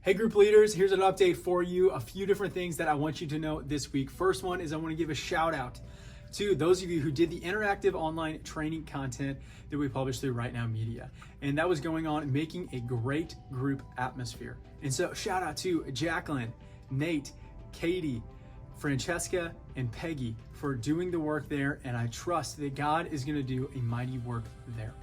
Hey group leaders, here's an update for you. A few different things that I want you to know this week. First one is I want to give a shout out to those of you who did the interactive online training content that we published through Right Now Media. And that was going on making a great group atmosphere. And so shout out to Jacqueline, Nate, Katie, Francesca, and Peggy for doing the work there. And I trust that God is going to do a mighty work there.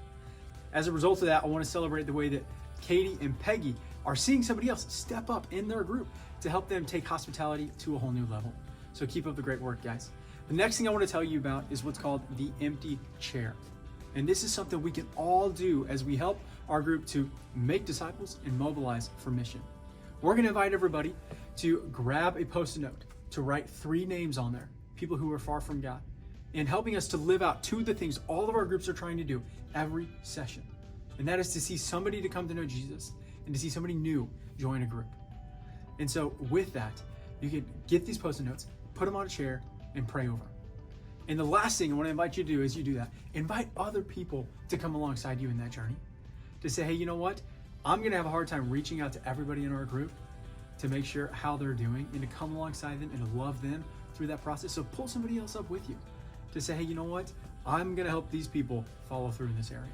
As a result of that, I want to celebrate the way that Katie and Peggy are seeing somebody else step up in their group to help them take hospitality to a whole new level. So keep up the great work, guys. The next thing I want to tell you about is what's called the empty chair. And this is something we can all do as we help our group to make disciples and mobilize for mission. We're going to invite everybody to grab a Post-it note to write 3 names on there, people who are far from God, and helping us to live out 2 of the things all of our groups are trying to do every session. And that is to see somebody to come to know Jesus and to see somebody new join a group. And so with that, you can get these Post-it notes, put them on a chair, and pray over. And the last thing I want to invite you to do as you do that, invite other people to come alongside you in that journey. To say, hey, you know what? I'm going to have a hard time reaching out to everybody in our group to make sure how they're doing and to come alongside them and to love them through that process. So pull somebody else up with you to say, hey, you know what? I'm going to help these people follow through in this area.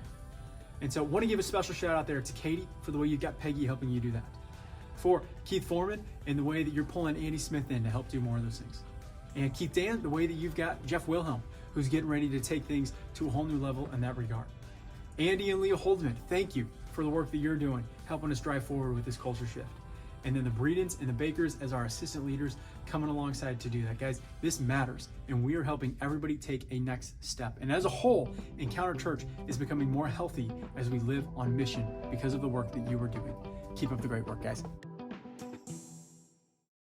And so I want to give a special shout out there to Katie for the way you've got Peggy helping you do that. For Keith Foreman and the way that you're pulling Andy Smith in to help do more of those things. And Keith Dan, the way that you've got Jeff Wilhelm, who's getting ready to take things to a whole new level in that regard. Andy and Leah Holdman, thank you for the work that you're doing, helping us drive forward with this culture shift. And then the Breedens and the Bakers as our assistant leaders coming alongside to do that. Guys, this matters, and we are helping everybody take a next step. And as a whole, Encounter Church is becoming more healthy as we live on mission because of the work that you are doing. Keep up the great work, guys.